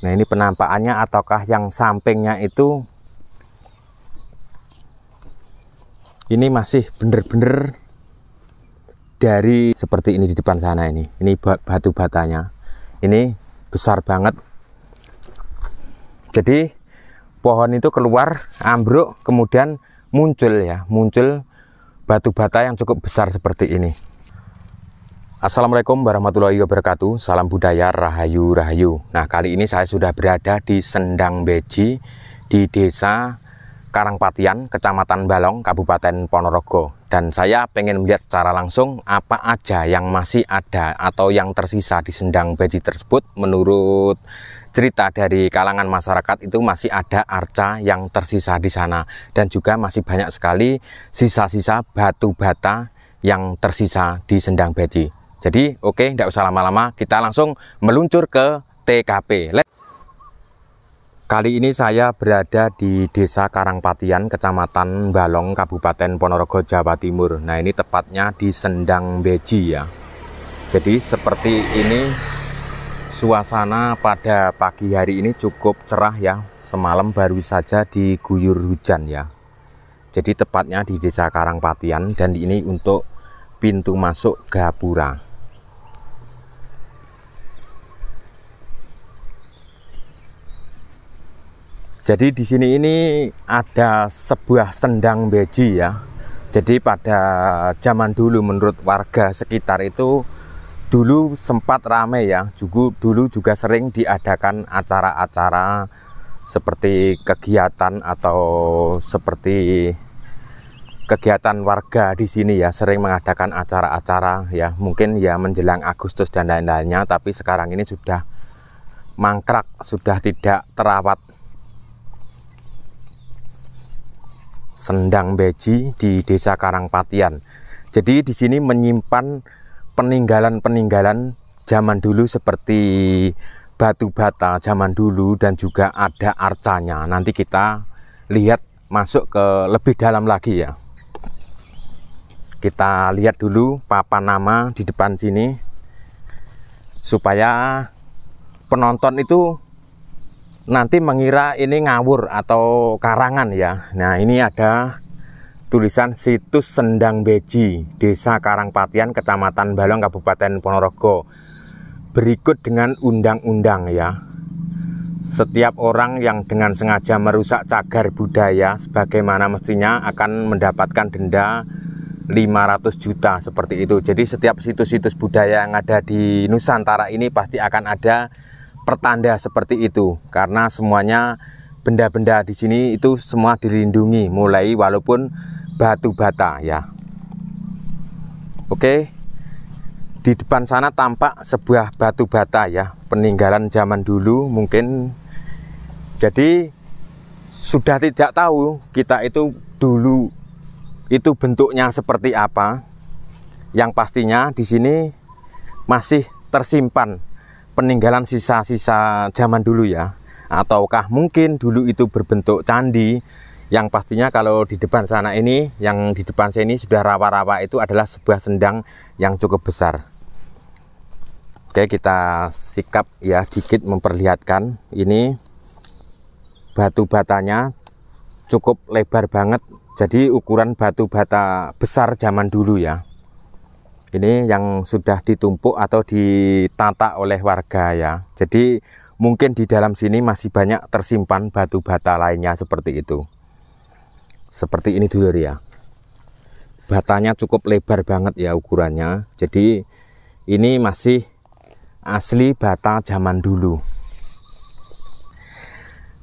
Nah, ini penampakannya, ataukah yang sampingnya itu ini masih bener-bener dari seperti ini di depan sana ini. Ini batu batanya. Ini besar banget. Jadi pohon itu keluar, ambruk, kemudian muncul batu bata yang cukup besar seperti ini. Assalamualaikum warahmatullahi wabarakatuh. Salam budaya, rahayu rahayu. Nah, kali ini saya sudah berada di Sendang Beji, di desa Karangpatian, Kecamatan Balong, Kabupaten Ponorogo. Dan saya pengen melihat secara langsung apa aja yang masih ada atau yang tersisa di Sendang Beji tersebut. Menurut cerita dari kalangan masyarakat, itu masih ada arca yang tersisa di sana, dan juga masih banyak sekali sisa-sisa batu bata yang tersisa di Sendang Beji. Jadi oke, tidak usah lama-lama, kita langsung meluncur ke TKP. Kali ini saya berada di desa Karangpatian, Kecamatan Balong, Kabupaten Ponorogo, Jawa Timur. Nah, ini tepatnya di Sendang Beji ya. Jadi seperti ini suasana pada pagi hari ini cukup cerah ya. Semalam baru saja diguyur hujan ya. Jadi tepatnya di desa Karangpatian, dan ini untuk pintu masuk gapura. Jadi di sini ini ada sebuah Sendang Beji ya. Jadi pada zaman dulu menurut warga sekitar itu dulu sempat ramai ya. Dulu juga sering diadakan acara-acara seperti kegiatan atau seperti kegiatan warga di sini ya, sering mengadakan acara-acara ya, mungkin ya menjelang Agustus dan lain-lainnya. Tapi sekarang ini sudah mangkrak, sudah tidak terawat. Sendang Beji di desa Karangpatian. Jadi di sini menyimpan peninggalan-peninggalan zaman dulu seperti batu bata zaman dulu, dan juga ada arcanya. Nanti kita lihat masuk ke lebih dalam lagi ya. Kita lihat dulu papan nama di depan sini supaya penonton itu nanti mengira ini ngawur atau karangan ya. Nah, ini ada tulisan situs Sendang Beji, Desa Karangpatian, Kecamatan Balong, Kabupaten Ponorogo. Berikut dengan undang-undang ya. Setiap orang yang dengan sengaja merusak cagar budaya sebagaimana mestinya akan mendapatkan denda 500 juta seperti itu. Jadi setiap situs-situs budaya yang ada di Nusantara ini pasti akan ada pertanda seperti itu, karena semuanya benda-benda di sini itu semua dilindungi, mulai walaupun batu bata ya. Oke, di depan sana tampak sebuah batu bata ya, peninggalan zaman dulu mungkin. Jadi sudah tidak tahu kita itu dulu itu bentuknya seperti apa. Yang pastinya di sini masih tersimpan peninggalan sisa-sisa zaman dulu ya, ataukah mungkin dulu itu berbentuk candi. Yang pastinya kalau di depan sana ini, yang di depan saya ini sudah rawa-rawa, itu adalah sebuah sendang yang cukup besar. Oke, kita sikap ya dikit memperlihatkan. Ini batu batanya cukup lebar banget, jadi ukuran batu bata besar zaman dulu ya. Ini yang sudah ditumpuk atau ditata oleh warga ya. Jadi mungkin di dalam sini masih banyak tersimpan batu bata lainnya seperti itu. Seperti ini dulu ya. Batanya cukup lebar banget ya ukurannya. Jadi ini masih asli bata zaman dulu.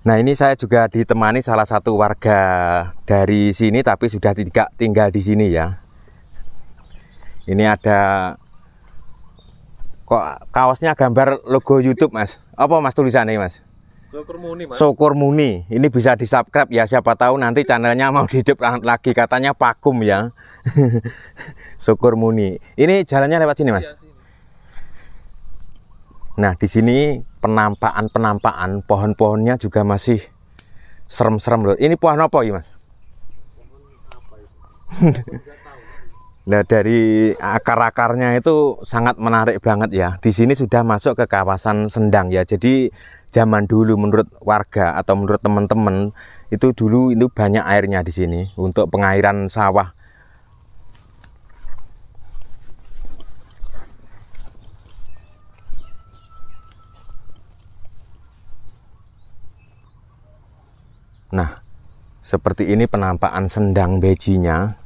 Nah, ini saya juga ditemani salah satu warga dari sini, tapi sudah tidak tinggal di sini ya. Ini ada kok kaosnya gambar logo YouTube, Mas. Apa Mas tulisannya, Mas? Syukur Muni, Mas. Syukur Muni. Ini bisa di-subscribe ya, siapa tahu nanti channelnya mau hidup lagi, katanya vakum ya. Syukur Muni. Ini jalannya lewat sini, Mas. Iya, sini. Nah, di sini penampakan pohon-pohonnya juga masih serem-serem loh. Ini pohon apa ya, Mas? Pohon apa itu? Nah, dari akar-akarnya itu sangat menarik banget ya. Di sini sudah masuk ke kawasan Sendang ya. Jadi zaman dulu menurut warga atau menurut teman-teman itu dulu itu banyak airnya di sini untuk pengairan sawah. Nah, seperti ini penampakan sendang bejinya.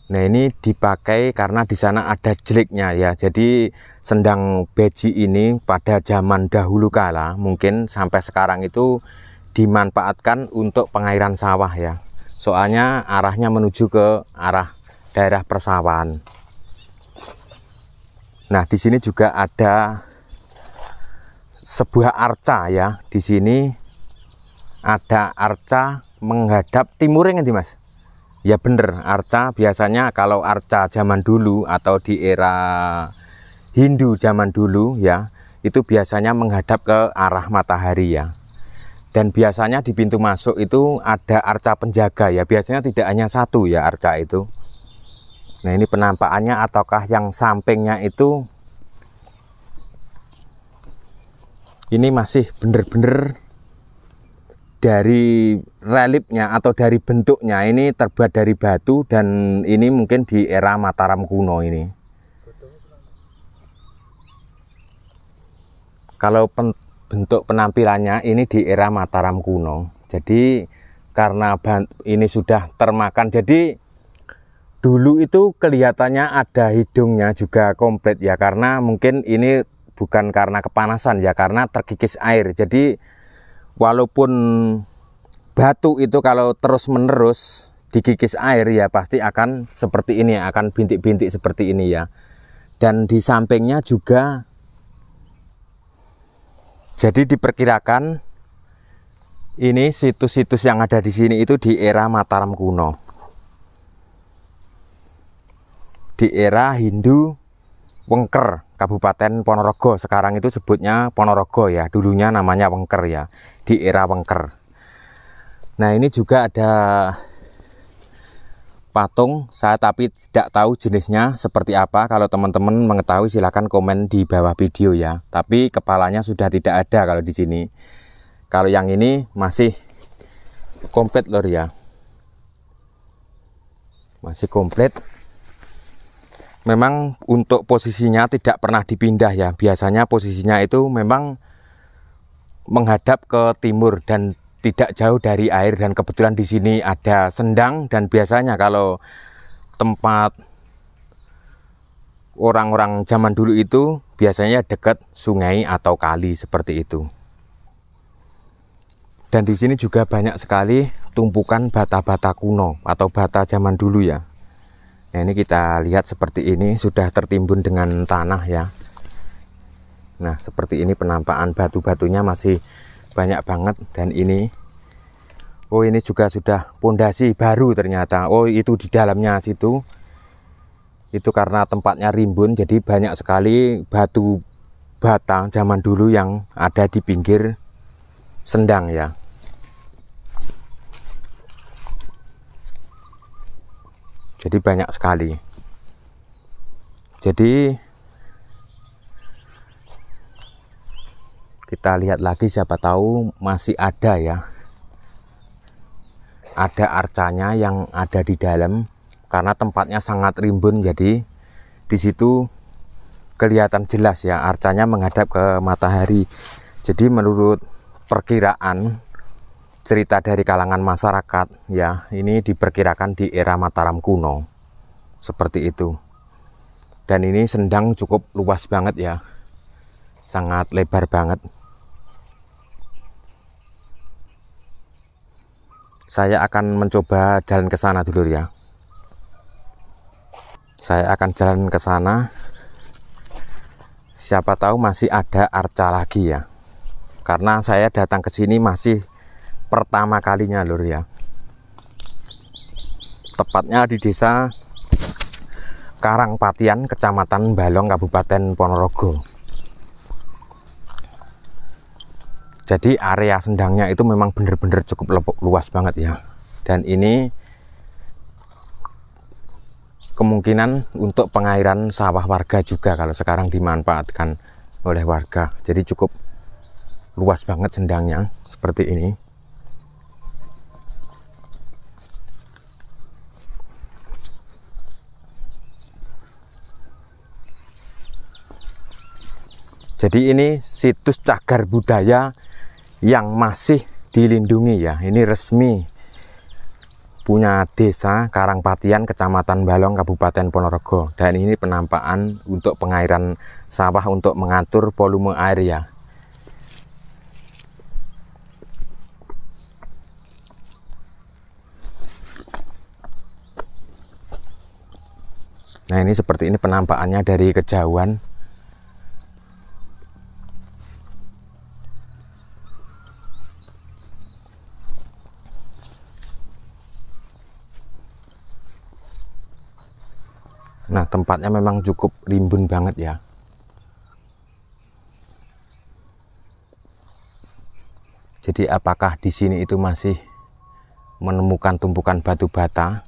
Nah, ini dipakai karena di sana ada jeliknya ya. Jadi sendang beji ini pada zaman dahulu kala mungkin sampai sekarang itu dimanfaatkan untuk pengairan sawah ya. Soalnya arahnya menuju ke arah daerah persawahan. Nah, di sini juga ada sebuah arca ya. Di sini ada arca menghadap timurnya nanti Mas. Ya bener, arca biasanya kalau arca zaman dulu atau di era Hindu zaman dulu ya, itu biasanya menghadap ke arah matahari ya. Dan biasanya di pintu masuk itu ada arca penjaga ya. Biasanya tidak hanya satu ya arca itu. Nah, ini penampakannya ataukah yang sampingnya itu ini masih bener-bener dari reliefnya atau dari bentuknya ini terbuat dari batu, dan ini mungkin di era Mataram kuno ini. Kalau bentuk penampilannya ini di era Mataram kuno. Jadi karena ini sudah termakan, jadi dulu itu kelihatannya ada hidungnya juga komplit ya, karena mungkin ini bukan karena kepanasan ya, karena terkikis air. Jadi walaupun batu itu kalau terus menerus dikikis air ya pasti akan seperti ini, akan bintik-bintik seperti ini ya. Dan di sampingnya juga, jadi diperkirakan ini situs-situs yang ada di sini itu di era Mataram kuno, di era Hindu Wengker, Kabupaten Ponorogo. Sekarang itu sebutnya Ponorogo ya, dulunya namanya Wengker ya, di era Wengker. Nah, ini juga ada patung, saya tapi tidak tahu jenisnya seperti apa. Kalau teman-teman mengetahui silahkan komen di bawah video ya. Tapi kepalanya sudah tidak ada kalau di sini. Kalau yang ini masih komplit lor ya, masih komplit. Memang untuk posisinya tidak pernah dipindah ya. Biasanya posisinya itu memang menghadap ke timur dan tidak jauh dari air, dan kebetulan di sini ada sendang, dan biasanya kalau tempat orang-orang zaman dulu itu biasanya dekat sungai atau kali seperti itu. Dan di sini juga banyak sekali tumpukan bata-bata kuno atau bata zaman dulu ya. Nah, ini kita lihat seperti ini sudah tertimbun dengan tanah ya. Nah, seperti ini penampakan batu-batunya masih banyak banget. Dan ini, oh ini juga sudah pondasi baru ternyata. Oh itu di dalamnya situ, itu karena tempatnya rimbun jadi banyak sekali batu bata zaman dulu yang ada di pinggir sendang ya. Jadi banyak sekali. Jadi kita lihat lagi, siapa tahu masih ada ya. Ada arcanya yang ada di dalam, karena tempatnya sangat rimbun, jadi di situ kelihatan jelas ya arcanya menghadap ke matahari. Jadi menurut perkiraan cerita dari kalangan masyarakat ya, ini diperkirakan di era Mataram kuno seperti itu. Dan ini sendang cukup luas banget ya, sangat lebar banget. Saya akan mencoba jalan ke sana dulu ya. Saya akan jalan ke sana, siapa tahu masih ada arca lagi ya, karena saya datang ke sini masih pertama kalinya lur ya. Tepatnya di desa Karangpatian, Kecamatan Balong, Kabupaten Ponorogo. Jadi area sendangnya itu memang benar-benar cukup luas banget ya. Dan ini kemungkinan untuk pengairan sawah warga juga kalau sekarang dimanfaatkan oleh warga. Jadi cukup luas banget sendangnya seperti ini. Jadi ini situs cagar budaya yang masih dilindungi ya. Ini resmi punya desa Karangpatian, Kecamatan Balong, Kabupaten Ponorogo. Dan ini penampakan untuk pengairan sawah untuk mengatur volume air ya. Nah ini seperti ini penampakannya dari kejauhan. Nah tempatnya memang cukup rimbun banget ya. Jadi apakah di sini itu masih menemukan tumpukan batu bata?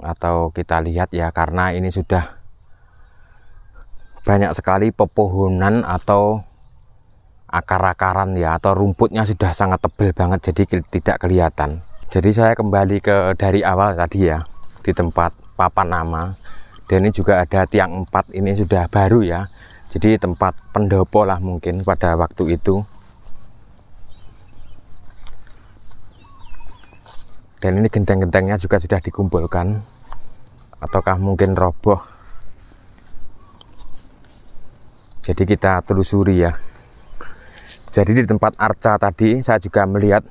Atau kita lihat ya, karena ini sudah banyak sekali pepohonan atau akar-akaran ya, atau rumputnya sudah sangat tebal banget, jadi tidak kelihatan. Jadi saya kembali ke dari awal tadi ya, di tempat papan nama. Dan ini juga ada tiang 4, ini sudah baru ya, jadi tempat pendopo lah mungkin pada waktu itu. Dan ini genteng-gentengnya juga sudah dikumpulkan, ataukah mungkin roboh. Jadi kita telusuri ya. Jadi di tempat arca tadi saya juga melihat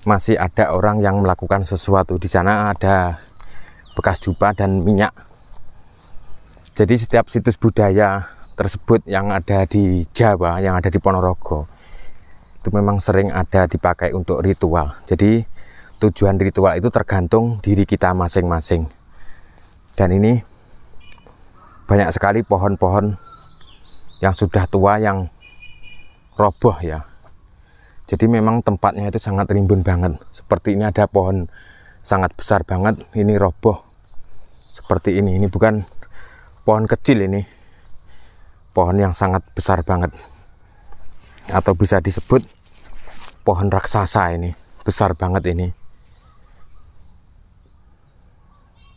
masih ada orang yang melakukan sesuatu. Di sana ada bekas dupa dan minyak. Jadi setiap situs budaya tersebut yang ada di Jawa, yang ada di Ponorogo, itu memang sering ada dipakai untuk ritual. Jadi tujuan ritual itu tergantung diri kita masing-masing. Dan ini banyak sekali pohon-pohon yang sudah tua yang roboh ya. Jadi memang tempatnya itu sangat rimbun banget. Seperti ini ada pohon sangat besar banget, ini roboh seperti ini. Ini bukan pohon kecil, ini pohon yang sangat besar banget, atau bisa disebut pohon raksasa. Ini besar banget ini.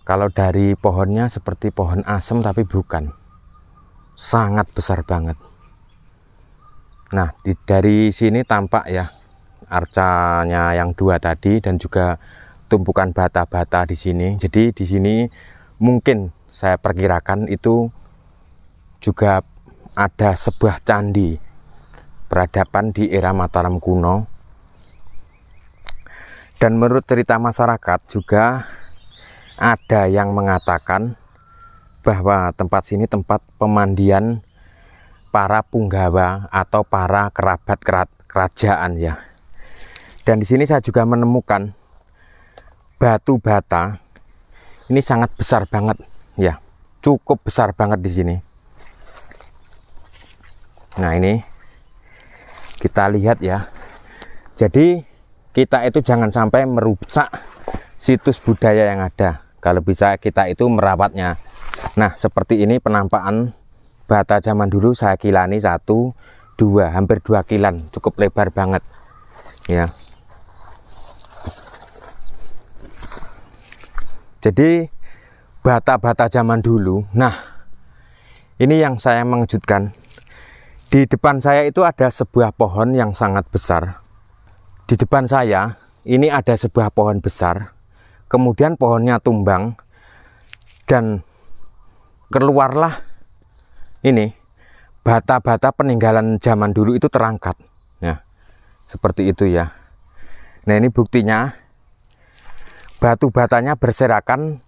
Kalau dari pohonnya seperti pohon asem, tapi bukan, sangat besar banget. Nah dari sini tampak ya arcanya yang 2 tadi, dan juga tumpukan bata-bata di sini. Jadi di sini mungkin saya perkirakan itu juga ada sebuah candi peradaban di era Mataram kuno. Dan menurut cerita masyarakat juga ada yang mengatakan bahwa tempat sini tempat pemandian para punggawa atau para kerabat kerajaan ya. Dan di sini saya juga menemukan batu bata. Ini sangat besar banget ya, cukup besar banget di sini. Nah ini kita lihat ya. Jadi kita itu jangan sampai merusak situs budaya yang ada. Kalau bisa kita itu merawatnya. Nah seperti ini penampakan bata zaman dulu, saya kilani 1, 2, hampir 2 kilan, cukup lebar banget ya. Jadi bata-bata zaman dulu. Nah ini yang saya mengejutkan. Di depan saya itu ada sebuah pohon yang sangat besar. Di depan saya ini ada sebuah pohon besar. Kemudian pohonnya tumbang dan keluarlah ini bata-bata peninggalan zaman dulu itu terangkat ya, seperti itu ya. Nah ini buktinya batu batanya berserakan,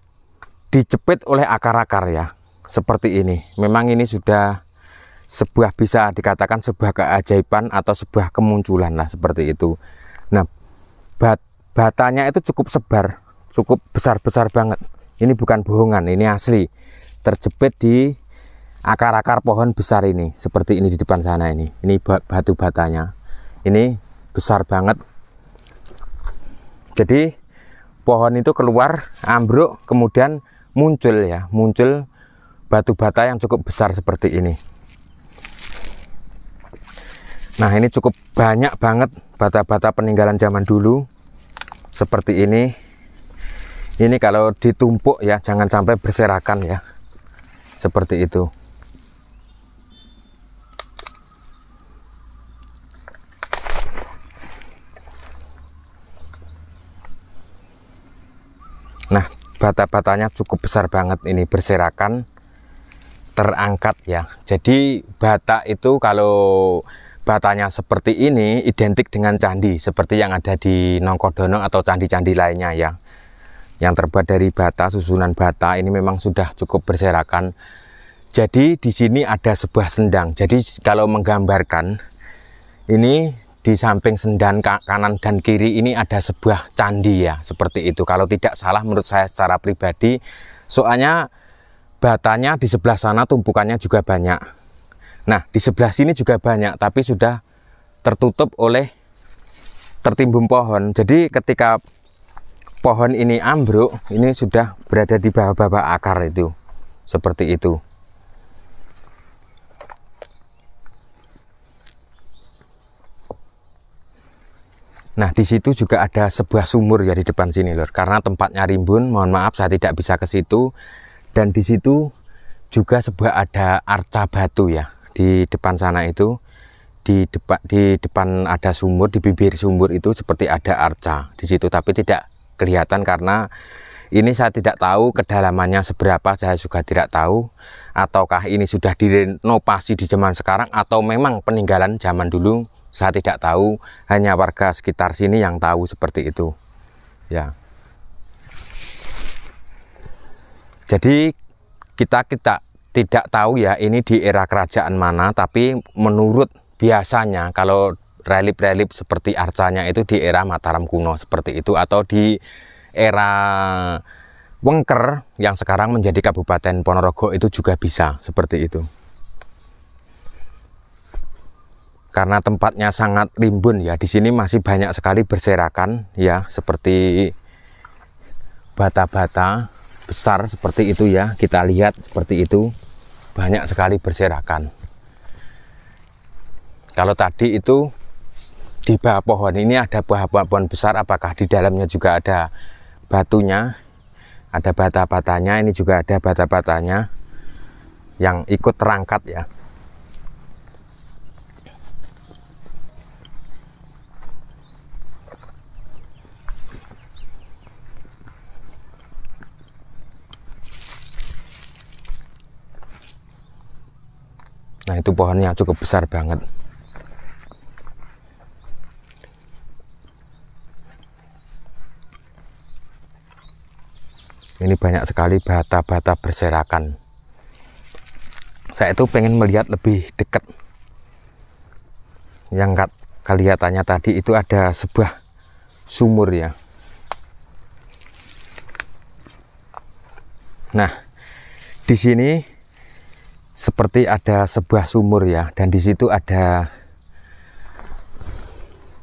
dicepit oleh akar-akar ya, seperti ini. Memang ini sudah sebuah, bisa dikatakan sebuah keajaiban atau sebuah kemunculan lah, seperti itu. Nah batanya itu cukup sebar, cukup besar-besar banget. Ini bukan bohongan, ini asli, terjepit di akar-akar pohon besar ini, seperti ini di depan sana. Ini batu batanya, ini besar banget. Jadi pohon itu keluar, ambruk, kemudian muncul ya, muncul batu bata yang cukup besar seperti ini. Nah, ini cukup banyak banget bata-bata peninggalan zaman dulu seperti ini. Ini kalau ditumpuk ya, jangan sampai berserakan ya, seperti itu. Nah, bata-batanya cukup besar banget ini, berserakan, terangkat ya. Jadi bata itu kalau batanya seperti ini identik dengan candi seperti yang ada di Nongkodono atau candi-candi lainnya ya, yang terbuat dari bata, susunan bata ini memang sudah cukup berserakan. Jadi di sini ada sebuah sendang. Jadi kalau menggambarkan ini di samping sendang kanan dan kiri ini ada sebuah candi ya, seperti itu. Kalau tidak salah menurut saya secara pribadi, soalnya batanya di sebelah sana tumpukannya juga banyak. Nah, di sebelah sini juga banyak, tapi sudah tertutup oleh tertimbun pohon. Jadi ketika pohon ini ambruk, ini sudah berada di bawah-bawah akar itu, seperti itu. Nah, di situ juga ada sebuah sumur ya di depan sini, lor. Karena tempatnya rimbun, mohon maaf saya tidak bisa ke situ. Dan di situ juga sebuah ada arca batu ya di depan sana itu. Di depan ada sumur, di bibir sumur itu seperti ada arca di situ, tapi tidak kelihatan karena ini saya tidak tahu kedalamannya seberapa, saya juga tidak tahu, ataukah ini sudah direnovasi di zaman sekarang atau memang peninggalan zaman dulu, saya tidak tahu, hanya warga sekitar sini yang tahu seperti itu ya. Jadi kita tidak tahu ya ini di era kerajaan mana, tapi menurut biasanya kalau relip-relip seperti arcanya itu di era Mataram kuno seperti itu, atau di era Wengker yang sekarang menjadi Kabupaten Ponorogo itu juga bisa seperti itu. Karena tempatnya sangat rimbun ya, di sini masih banyak sekali berserakan ya, seperti bata-bata besar seperti itu ya, kita lihat seperti itu, banyak sekali berserakan. Kalau tadi itu di bawah pohon ini ada buah pohon besar, apakah di dalamnya juga ada batunya, ada bata-batanya, ini juga ada bata-batanya yang ikut terangkat ya. Nah, itu pohonnya cukup besar banget. Ini banyak sekali bata-bata berserakan. Saya itu pengen melihat lebih dekat. Yang kelihatannya tadi itu ada sebuah sumur ya. Nah, di sini seperti ada sebuah sumur ya, dan di situ ada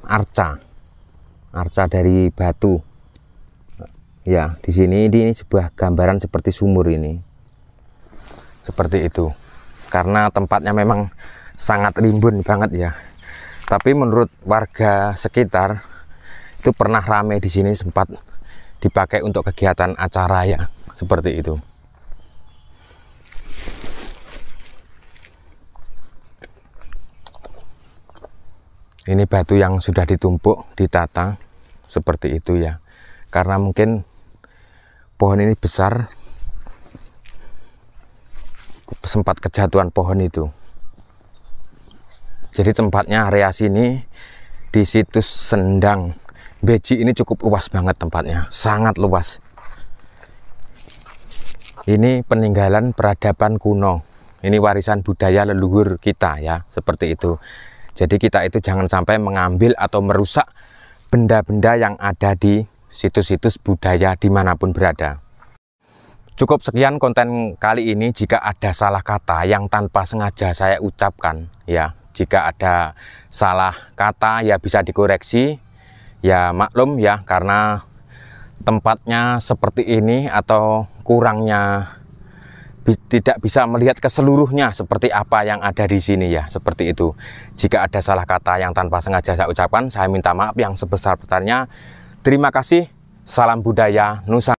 arca dari batu. Ya, di sini ini sebuah gambaran seperti sumur ini. Seperti itu. Karena tempatnya memang sangat rimbun banget ya. Tapi menurut warga sekitar itu pernah ramai di sini, sempat dipakai untuk kegiatan acara ya, seperti itu. Ini batu yang sudah ditumpuk, ditata seperti itu ya. Karena mungkin pohon ini besar, sempat kejatuhan pohon itu. Jadi tempatnya area sini di situs Sendang Beji ini cukup luas banget tempatnya, sangat luas. Ini peninggalan peradaban kuno, ini warisan budaya leluhur kita ya, seperti itu. Jadi kita itu jangan sampai mengambil atau merusak benda-benda yang ada di situs-situs budaya dimanapun berada. Cukup sekian konten kali ini. Jika ada salah kata yang tanpa sengaja saya ucapkan ya, jika ada salah kata ya bisa dikoreksi ya, maklum ya, karena tempatnya seperti ini atau kurangnya tidak bisa melihat keseluruhnya seperti apa yang ada di sini ya, seperti itu. Jika ada salah kata yang tanpa sengaja saya ucapkan, saya minta maaf yang sebesar-besarnya. Terima kasih. Salam budaya Nusantara.